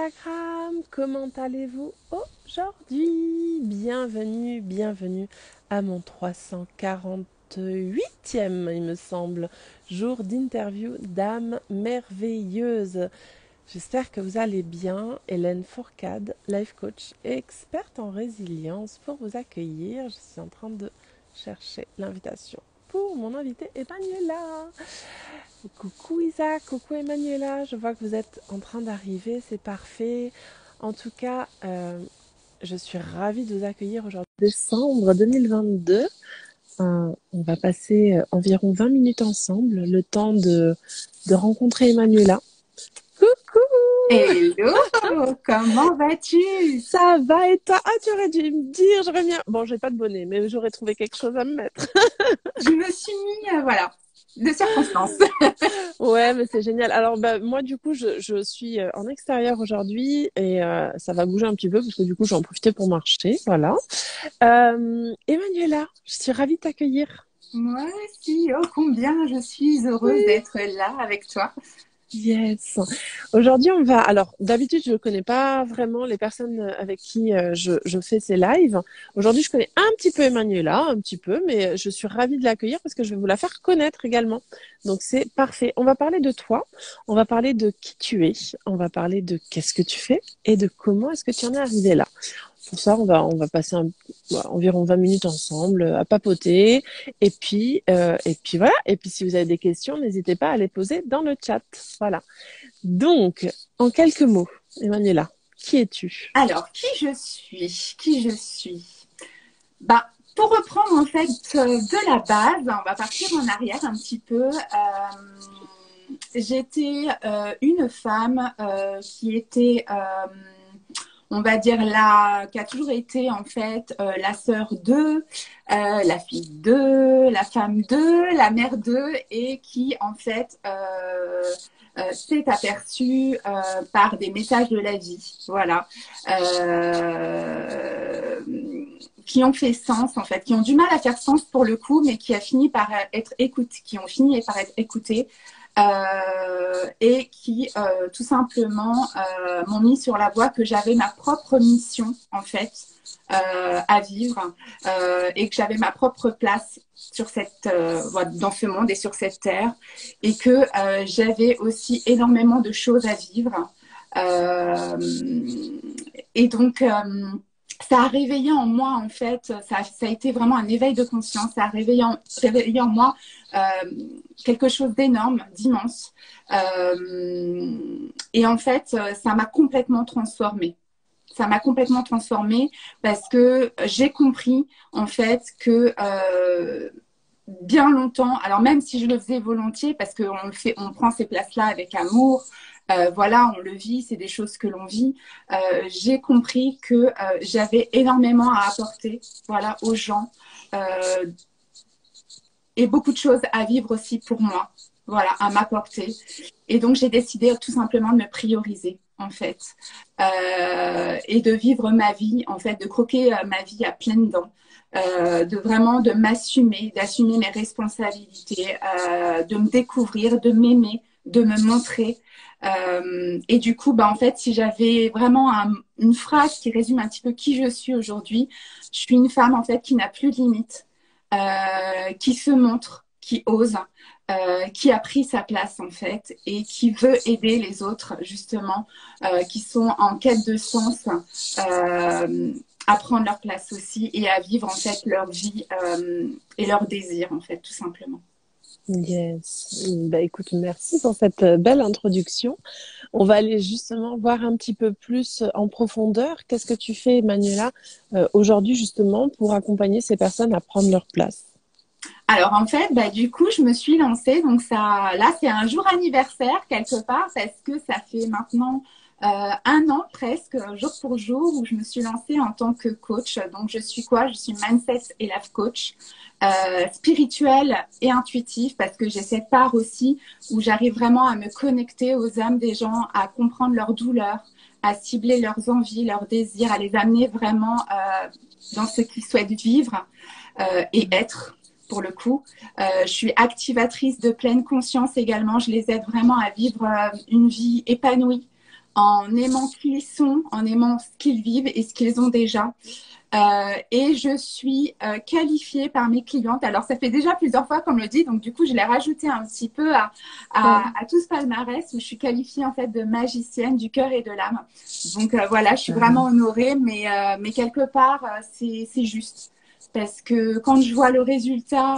Instagram, comment allez-vous aujourd'hui? Bienvenue à mon 348e, il me semble, jour d'interview d'âme merveilleuse. J'espère que vous allez bien. Hélène Fourcade, life coach et experte en résilience pour vous accueillir. Je suis en train de chercher l'invitation pour mon invité Emanuela. Coucou Isaac, coucou Emanuela, je vois que vous êtes en train d'arriver, c'est parfait. En tout cas, je suis ravie de vous accueillir aujourd'hui. Décembre 2022, on va passer environ 20 minutes ensemble, le temps de rencontrer Emanuela. Coucou! Hello, comment vas-tu? Ça va et toi? Ah, tu aurais dû me dire, j'aurais bien... Bon, j'ai pas de bonnet, mais j'aurais trouvé quelque chose à me mettre. Je me suis mis, voilà, de circonstances. Ouais, mais c'est génial. Alors, bah, moi, du coup, je suis en extérieur aujourd'hui et ça va bouger un petit peu parce que du coup, je vais en profiter pour marcher. Voilà. Emanuela, je suis ravie de t'accueillir. Moi aussi, oh combien je suis heureuse Oui. d'être là avec toi. Yes. Aujourd'hui, on va. Alors, d'habitude, je ne connais pas vraiment les personnes avec qui je fais ces lives. Aujourd'hui, je connais un petit peu Emanuela, un petit peu, mais je suis ravie de l'accueillir parce que je vais vous la faire connaître également. Donc, c'est parfait. On va parler de toi, on va parler de qui tu es, on va parler de qu'est-ce que tu fais et de comment est-ce que tu en es arrivé là. Pour ça, on va passer environ 20 minutes ensemble à papoter. Et puis voilà. Et puis si vous avez des questions, n'hésitez pas à les poser dans le chat. Voilà. Donc, en quelques mots, Emmanuela, qui es-tu? Alors, qui je suis? Qui je suis? Bah, pour reprendre en fait de la base, on va partir en arrière un petit peu. J'étais une femme qui était on va dire qui a toujours été en fait la sœur de, la fille de, la femme de, la mère de, et qui en fait s'est aperçue par des messages de la vie, voilà, euh, qui ont fait sens en fait, qui ont du mal à faire sens pour le coup, mais qui a fini par être écoutés, qui ont fini par être écoutés et qui tout simplement m'ont mis sur la voie que j'avais ma propre mission en fait à vivre et que j'avais ma propre place sur dans ce monde et sur cette terre et que j'avais aussi énormément de choses à vivre et donc ça a réveillé en moi, en fait, ça a été vraiment un éveil de conscience, ça a réveillé en moi euh, quelque chose d'énorme, d'immense. Et en fait, ça m'a complètement transformée. Ça m'a complètement transformée parce que j'ai compris, en fait, que bien longtemps, alors même si je le faisais volontiers, parce qu'on le fait, on prend ces places-là avec amour, voilà, on le vit, c'est des choses que l'on vit. J'ai compris que j'avais énormément à apporter, voilà, aux gens et beaucoup de choses à vivre aussi pour moi, voilà, à m'apporter. Et donc j'ai décidé tout simplement de me prioriser en fait et de vivre ma vie, en fait, de croquer ma vie à pleines dents. De vraiment de m'assumer, d'assumer mes responsabilités, de me découvrir, de m'aimer, de me montrer. Et du coup, bah, en fait, si j'avais vraiment une phrase qui résume un petit peu qui je suis aujourd'hui, je suis une femme en fait qui n'a plus de limites, qui se montre, qui ose, qui a pris sa place en fait et qui veut aider les autres justement, qui sont en quête de sens. À prendre leur place aussi et à vivre en fait leur vie et leurs désirs en fait tout simplement. Yes. Bah, écoute, merci pour cette belle introduction. On va aller justement voir un petit peu plus en profondeur. Qu'est-ce que tu fais, Manuela, aujourd'hui justement pour accompagner ces personnes à prendre leur place? Alors en fait, bah, du coup, je me suis lancée. Donc ça, là, c'est un jour anniversaire quelque part parce que ça fait maintenant un an presque, jour pour jour, où je me suis lancée en tant que coach. Donc je suis quoi? Je suis mindset et life coach, spirituelle et intuitive parce que j'ai cette part aussi où j'arrive vraiment à me connecter aux âmes des gens, à comprendre leurs douleurs, à cibler leurs envies, leurs désirs, à les amener vraiment dans ce qu'ils souhaitent vivre et être pour le coup. Je suis activatrice de pleine conscience également. Je les aide vraiment à vivre une vie épanouie en aimant qui ils sont, en aimant ce qu'ils vivent et ce qu'ils ont déjà. Et je suis qualifiée par mes clientes. Alors, ça fait déjà plusieurs fois qu'on me le dit, donc du coup, je l'ai rajouté un petit peu à tout ce palmarès où je suis qualifiée en fait de magicienne du cœur et de l'âme. Donc voilà, je suis vraiment honorée, mais quelque part, c'est juste. Parce que quand je vois le résultat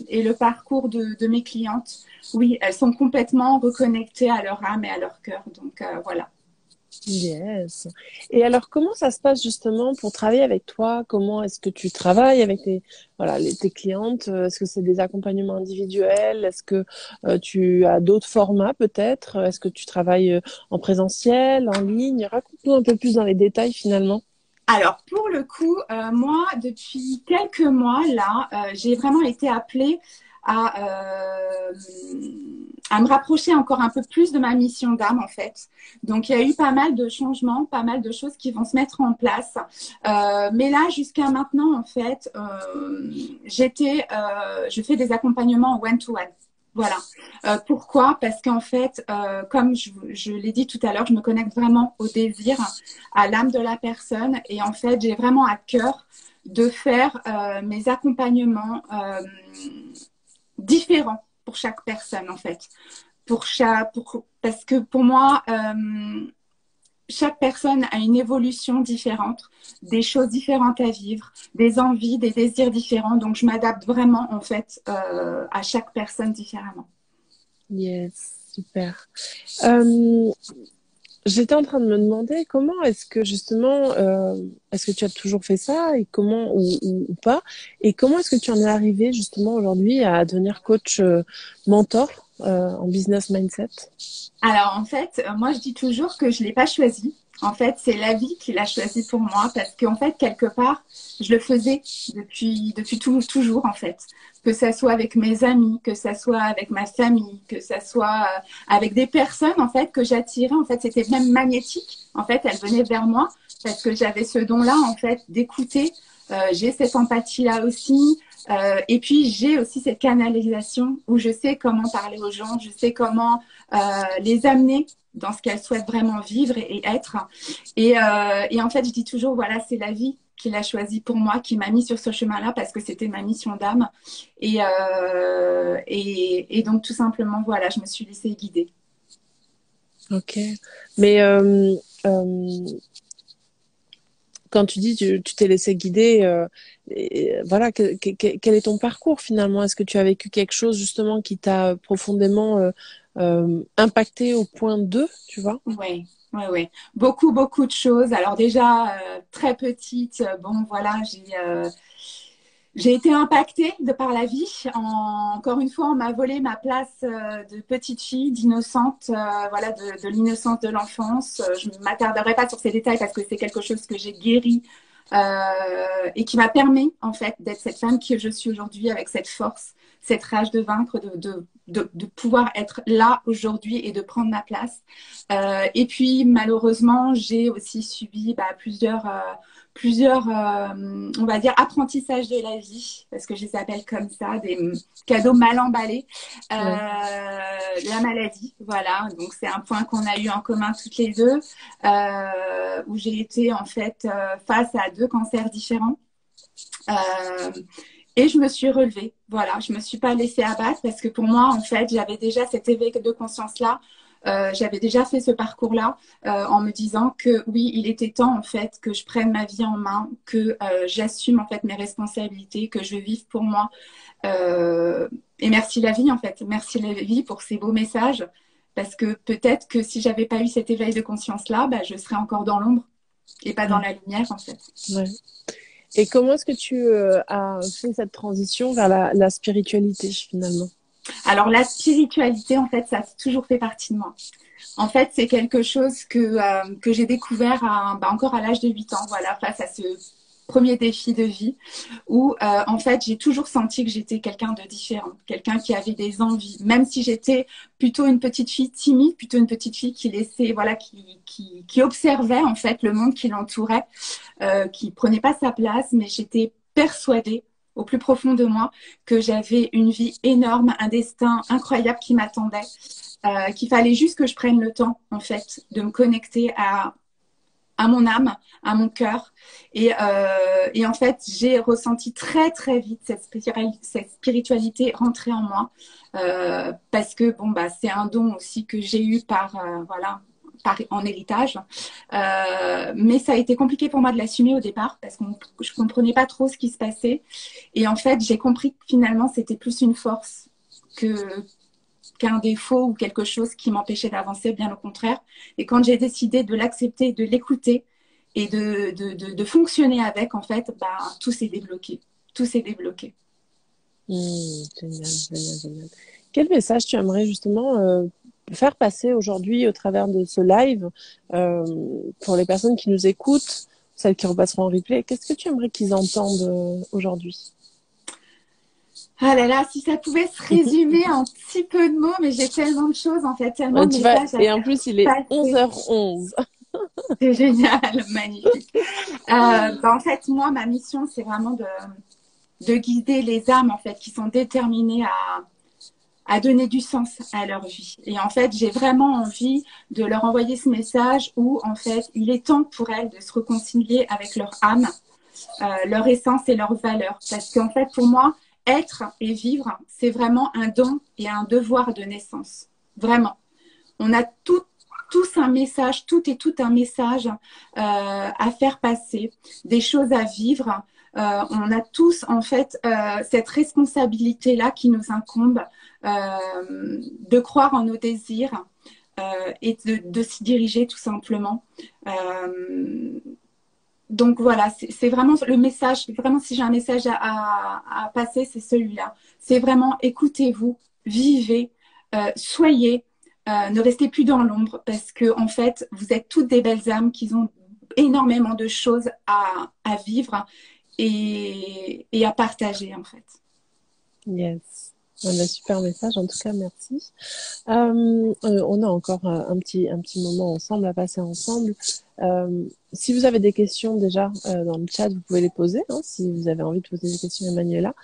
et le parcours de mes clientes, oui, elles sont complètement reconnectées à leur âme et à leur cœur. Donc voilà. Yes. Et alors, comment ça se passe justement pour travailler avec toi? Comment est-ce que tu travailles avec tes clientes? Est-ce que c'est des accompagnements individuels? Est-ce que tu as d'autres formats peut-être? Est-ce que tu travailles en présentiel, en ligne? Raconte-nous un peu plus dans les détails finalement. Alors, pour le coup, moi, depuis quelques mois, là, j'ai vraiment été appelée à, à me rapprocher encore un peu plus de ma mission d'âme, en fait. Donc, il y a eu pas mal de changements, pas mal de choses qui vont se mettre en place. Mais là, jusqu'à maintenant, en fait, je fais des accompagnements one-to-one. Voilà. Pourquoi? Parce qu'en fait, comme je l'ai dit tout à l'heure, je me connecte vraiment au désir, à l'âme de la personne. Et en fait, j'ai vraiment à cœur de faire mes accompagnements différents pour chaque personne, en fait. Parce que pour moi, chaque personne a une évolution différente, des choses différentes à vivre, des envies, des désirs différents. Donc, je m'adapte vraiment, en fait, à chaque personne différemment. Yes, super. Euh, J'étais en train de me demander comment est-ce que justement, est-ce que tu as toujours fait ça et comment ou pas, et comment est-ce que tu en es arrivé justement aujourd'hui à devenir coach mentor en business mindset? Alors, en fait, moi, je dis toujours que je ne l'ai pas choisi. En fait, c'est la vie qui l'a choisi pour moi parce qu'en fait, quelque part, je le faisais depuis toujours, en fait. Que ça soit avec mes amis, que ça soit avec ma famille, que ça soit avec des personnes, en fait, que j'attirais. En fait, c'était même magnétique. En fait, elles venaient vers moi parce que j'avais ce don-là, en fait, d'écouter. J'ai cette empathie-là aussi. Et puis, j'ai aussi cette canalisation où je sais comment parler aux gens, je sais comment les amener dans ce qu'elles souhaitent vraiment vivre et être. Et en fait, je dis toujours, voilà, c'est la vie qui l'a choisi pour moi, qui m'a mis sur ce chemin-là parce que c'était ma mission d'âme. Et donc, tout simplement, voilà, je me suis laissée guider. Ok. Mais quand tu dis tu t'es laissé guider, voilà, quel est ton parcours finalement? Est-ce que tu as vécu quelque chose justement qui t'a profondément impacté au point 2, tu vois? Oui, oui, oui. Beaucoup, beaucoup de choses. Alors déjà, très petite, bon, voilà, j'ai été impactée de par la vie. Encore une fois, on m'a volé ma place de petite fille, d'innocente, voilà, de l'innocence de l'enfance. Je ne m'attarderai pas sur ces détails parce que c'est quelque chose que j'ai guéri et qui m'a permis, en fait, d'être cette femme que je suis aujourd'hui avec cette force, cette rage de vaincre, de pouvoir être là aujourd'hui et de prendre ma place. Et puis, malheureusement, j'ai aussi subi plusieurs, on va dire, apprentissages de la vie, parce que je les appelle comme ça, des cadeaux mal emballés. Ouais. La maladie, voilà. Donc, c'est un point qu'on a eu en commun toutes les deux, où j'ai été en fait face à deux cancers différents. Euh, et je me suis relevée, voilà, je me suis pas laissée abattre parce que pour moi, en fait, j'avais déjà cet éveil de conscience-là. J'avais déjà fait ce parcours-là en me disant que oui, il était temps en fait que je prenne ma vie en main, que j'assume en fait mes responsabilités, que je vive pour moi. Euh, et merci la vie en fait, merci la vie pour ces beaux messages parce que peut-être que si j'avais pas eu cet éveil de conscience-là, bah, je serais encore dans l'ombre et pas dans Ouais. la lumière en fait. Ouais. Et comment est-ce que tu as fait cette transition vers la spiritualité finalement? Alors la spiritualité en fait, ça a toujours fait partie de moi. En fait, c'est quelque chose que j'ai découvert encore à l'âge de 8 ans, voilà, face à ce premier défi de vie, où en fait, j'ai toujours senti que j'étais quelqu'un de différent, quelqu'un qui avait des envies, même si j'étais plutôt une petite fille timide, plutôt une petite fille qui laissait, voilà, qui observait en fait le monde qui l'entourait, qui prenait pas sa place, mais j'étais persuadée au plus profond de moi, que j'avais une vie énorme, un destin incroyable qui m'attendait, qu'il fallait juste que je prenne le temps, en fait, de me connecter à mon âme, à mon cœur. Et en fait, j'ai ressenti très, très vite cette spiritualité rentrer en moi. Parce que, bon, bah, c'est un don aussi que j'ai eu voilà, en héritage. Mais ça a été compliqué pour moi de l'assumer au départ parce que je comprenais pas trop ce qui se passait. Et en fait, j'ai compris que finalement, c'était plus une force qu'un défaut ou quelque chose qui m'empêchait d'avancer, bien au contraire. Et quand j'ai décidé de l'accepter, de l'écouter et de fonctionner avec, en fait, bah, tout s'est débloqué. Tout s'est débloqué. Génial, génial, génial. Quel message tu aimerais justement faire passer aujourd'hui au travers de ce live pour les personnes qui nous écoutent, celles qui repasseront en replay? Qu'est-ce que tu aimerais qu'ils entendent aujourd'hui? Ah là là, si ça pouvait se résumer en si peu de mots, mais j'ai tellement de choses, en fait, tellement de messages à Et en faire plus, il est passer. 11h11. C'est génial, magnifique. Bah, en fait, moi, ma mission, c'est vraiment de guider les âmes, en fait, qui sont déterminées à donner du sens à leur vie. Et en fait, j'ai vraiment envie de leur envoyer ce message où, en fait, il est temps pour elles de se réconcilier avec leur âme, leur essence et leurs valeurs. Parce qu'en fait, pour moi, être et vivre, c'est vraiment un don et un devoir de naissance. Vraiment. On a tous un message, tout et tout un message à faire passer, des choses à vivre. On a tous en fait cette responsabilité-là qui nous incombe de croire en nos désirs et de s'y diriger tout simplement. Donc voilà, c'est vraiment le message, vraiment si j'ai un message à passer, c'est celui-là. C'est vraiment écoutez-vous, vivez, soyez, ne restez plus dans l'ombre parce que en fait, vous êtes toutes des belles âmes qui ont énormément de choses à vivre et à partager en fait. Yes. Un super message, en tout cas, merci. On a encore un petit moment ensemble à passer ensemble. Si vous avez des questions déjà dans le chat, vous pouvez les poser, hein, si vous avez envie de poser des questions à Emmanuela.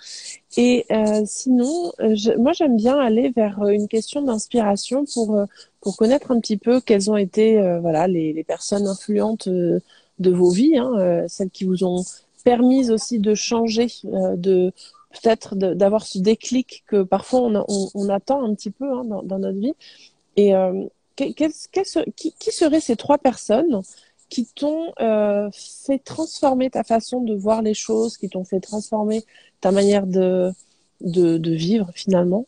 Et sinon, moi j'aime bien aller vers une question d'inspiration pour connaître un petit peu quelles ont été voilà les personnes influentes de vos vies, hein, celles qui vous ont permis aussi de changer, de peut-être d'avoir ce déclic que parfois on attend un petit peu hein, dans notre vie. Et qui seraient ces trois personnes qui t'ont fait transformer ta façon de voir les choses, qui t'ont fait transformer ta manière de vivre finalement,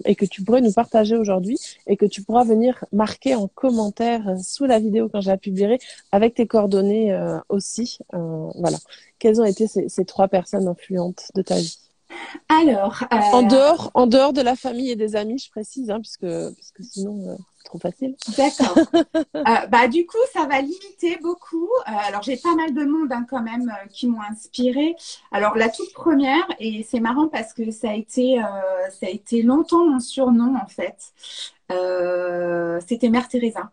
et que tu pourrais nous partager aujourd'hui et que tu pourras venir marquer en commentaire sous la vidéo quand je la publierai avec tes coordonnées aussi. Voilà. Quelles ont été ces trois personnes influentes de ta vie? Alors, En dehors de la famille et des amis, je précise, hein, puisque sinon, c'est trop facile. d'accord. Bah, du coup, ça va limiter beaucoup. Alors, j'ai pas mal de monde hein, quand même qui m'ont inspirée. Alors, la toute première, et c'est marrant parce que ça a été longtemps mon surnom en fait, c'était Mère Teresa.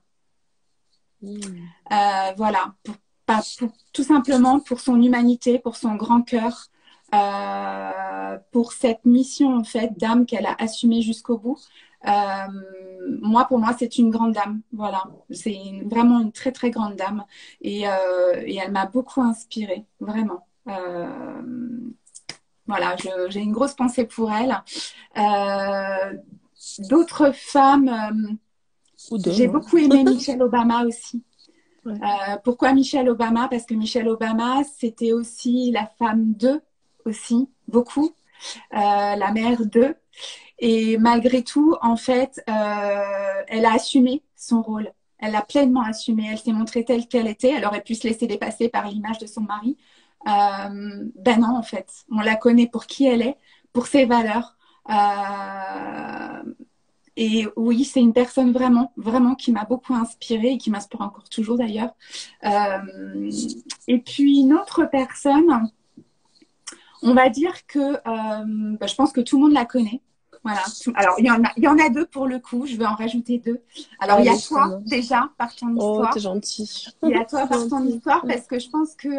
Voilà, tout simplement pour son humanité, pour son grand cœur, pour cette mission en fait d'âme qu'elle a assumée jusqu'au bout. Pour moi, c'est une grande dame. Voilà, c'est vraiment une très très grande dame et elle m'a beaucoup inspirée, vraiment. Voilà, j'ai une grosse pensée pour elle. D'autres femmes, j'ai beaucoup aimé Michelle Obama aussi. Ouais. Pourquoi Michelle Obama? Parce que Michelle Obama, c'était aussi la femme d'eux, aussi, beaucoup, la mère d'eux. Et malgré tout, en fait, elle a assumé son rôle. Elle l'a pleinement assumé. Elle s'est montrée telle qu'elle était. Elle aurait pu se laisser dépasser par l'image de son mari. Ben non, en fait. On la connaît pour qui elle est, pour ses valeurs. Et oui, c'est une personne vraiment, vraiment qui m'a beaucoup inspirée et qui m'inspire encore toujours d'ailleurs. Et puis une autre personne, on va dire que je pense que tout le monde la connaît. Voilà. Alors, il y en a deux pour le coup. Je vais en rajouter deux. Alors, il y a Allez, ça toi, marche. déjà, par ton Oh, t'es histoire. gentil. Il y a toi C'est par ton gentil. histoire parce que je pense que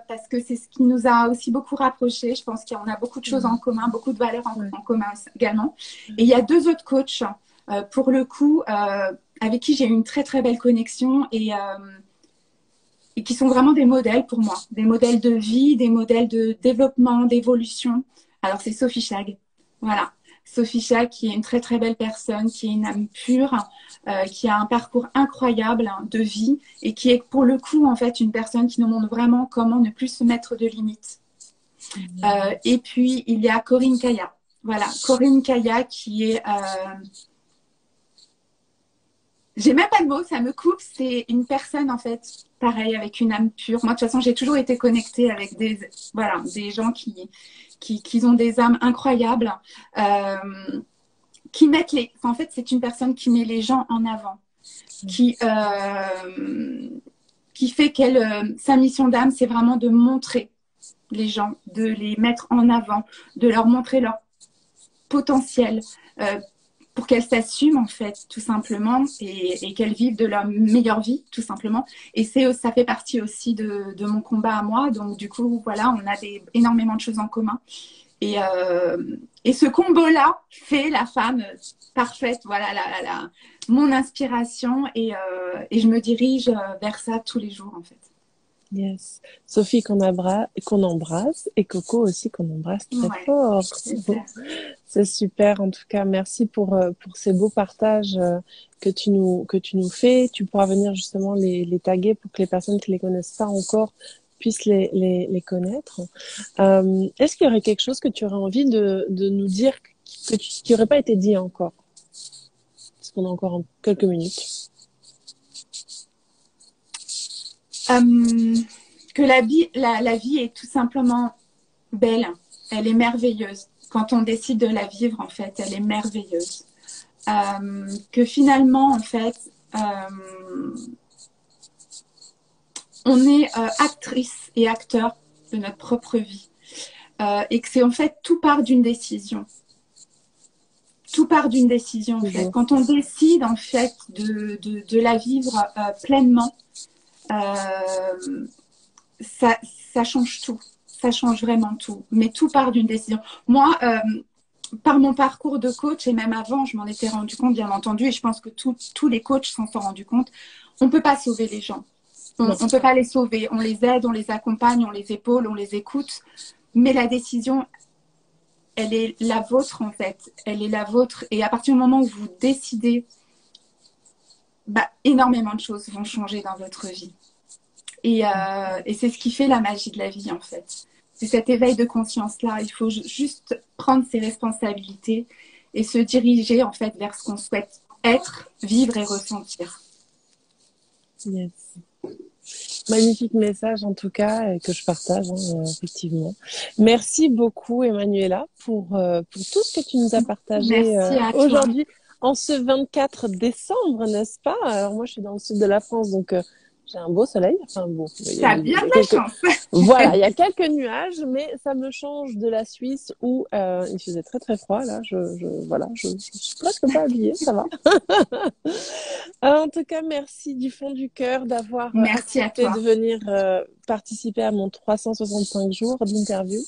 parce que c'est ce qui nous a aussi beaucoup rapprochés. Je pense qu'on a beaucoup de choses en commun, beaucoup de valeurs Ouais. en commun également. Et il y a deux autres coachs pour le coup avec qui j'ai eu une très très belle connexion et qui sont vraiment des modèles pour moi, des modèles de vie, des modèles de développement, d'évolution. Alors c'est Sophie Chag, voilà. Sophie Chag qui est une très très belle personne, qui est une âme pure, qui a un parcours incroyable de vie et qui est pour le coup en fait une personne qui nous montre vraiment comment ne plus se mettre de limites. Et puis il y a Corinne Kaya, voilà, Corinne Kaya qui est j'ai même pas de mots, ça me coupe. C'est une personne, en fait, pareil, avec une âme pure. Moi, de toute façon, j'ai toujours été connectée avec des gens qui ont des âmes incroyables, qui mettent en fait, c'est une personne qui met les gens en avant, qui, qui fait sa mission d'âme, c'est vraiment de montrer les gens, de les mettre en avant, de leur montrer leur potentiel, pour qu'elles s'assument en fait tout simplement et qu'elles vivent de leur meilleure vie tout simplement. Et ça fait partie aussi de mon combat à moi. Donc du coup voilà, on a énormément de choses en commun. Et ce combo-là fait la femme parfaite, voilà mon inspiration et je me dirige vers ça tous les jours en fait. Yes. Sophie qu'on embrasse et Coco aussi qu'on embrasse très Ouais, fort. super. C'est super. En tout cas, merci pour ces beaux partages que tu nous fais. Tu pourras venir justement les taguer pour que les personnes qui les connaissent pas encore puissent les connaître. Est-ce qu'il y aurait quelque chose que tu aurais envie de nous dire qui aurait pas été dit encore? Parce qu'on a encore quelques minutes. Que la vie est tout simplement belle, elle est merveilleuse. Quand on décide de la vivre, en fait, elle est merveilleuse. Que finalement, en fait, on est actrice et acteur de notre propre vie. Et que c'est en fait, tout part d'une décision. Tout part d'une décision, en fait. Quand on décide, en fait, de la vivre pleinement, ça change tout. Ça change vraiment tout. Mais tout part d'une décision. Moi, par mon parcours de coach, et même avant, je m'en étais rendu compte, bien entendu, et je pense que tous les coachs s'en sont rendus compte, on ne peut pas sauver les gens. On ne peut pas les sauver. On les aide, on les accompagne, on les épaule, on les écoute. Mais la décision, elle est la vôtre, en fait. Elle est la vôtre. Et à partir du moment où vous décidez, énormément de choses vont changer dans votre vie. Et c'est ce qui fait la magie de la vie, en fait. C'est cet éveil de conscience-là. Il faut juste prendre ses responsabilités et se diriger, en fait, vers ce qu'on souhaite être, vivre et ressentir. Yes. Magnifique message, en tout cas, que je partage, effectivement. Merci beaucoup, Emmanuela, pour tout ce que tu nous as partagé aujourd'hui, en ce 24 décembre, n'est-ce pas? Alors, moi, je suis dans le sud de la France, donc j'ai un beau soleil. Enfin, bon, t'as bien de la chance. Voilà, il y a quelques nuages, mais ça me change de la Suisse où il faisait très très froid. Là, voilà, je suis presque pas habillée, ça va. En tout cas, merci du fond du cœur d'avoir accepté de venir participer à mon 365 jours d'interview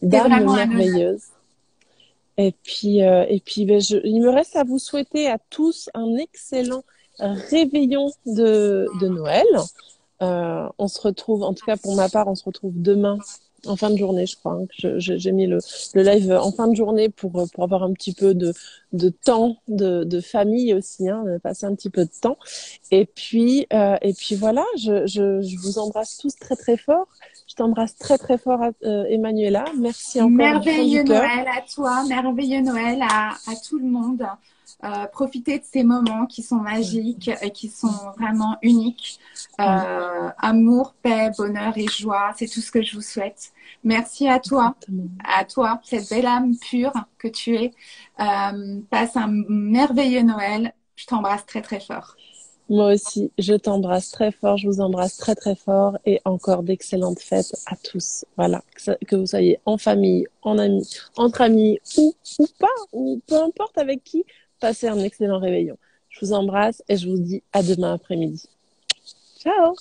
d'âme merveilleuse. Et puis, il me reste à vous souhaiter à tous un excellent réveillon de Noël. On se retrouve, en tout cas pour ma part, on se retrouve demain en fin de journée, je crois. J'ai mis le live en fin de journée pour avoir un petit peu de temps, de famille aussi, passer un petit peu de temps. Et puis voilà, je vous embrasse tous très très fort. Je t'embrasse très très fort, Emmanuela. Merci encore. Merveilleux Noël à toi, merveilleux Noël à tout le monde. Profitez de ces moments qui sont magiques et qui sont vraiment uniques. Amour, paix, bonheur et joie, c'est tout ce que je vous souhaite. Merci à toi, cette belle âme pure que tu es. Passe un merveilleux Noël. Je t'embrasse très très fort. Moi aussi, je t'embrasse très fort, je vous embrasse très très fort et encore d'excellentes fêtes à tous. Voilà, que vous soyez en famille, en amis, entre amis ou pas, ou peu importe avec qui, passez un excellent réveillon. Je vous embrasse et je vous dis à demain après-midi. Ciao!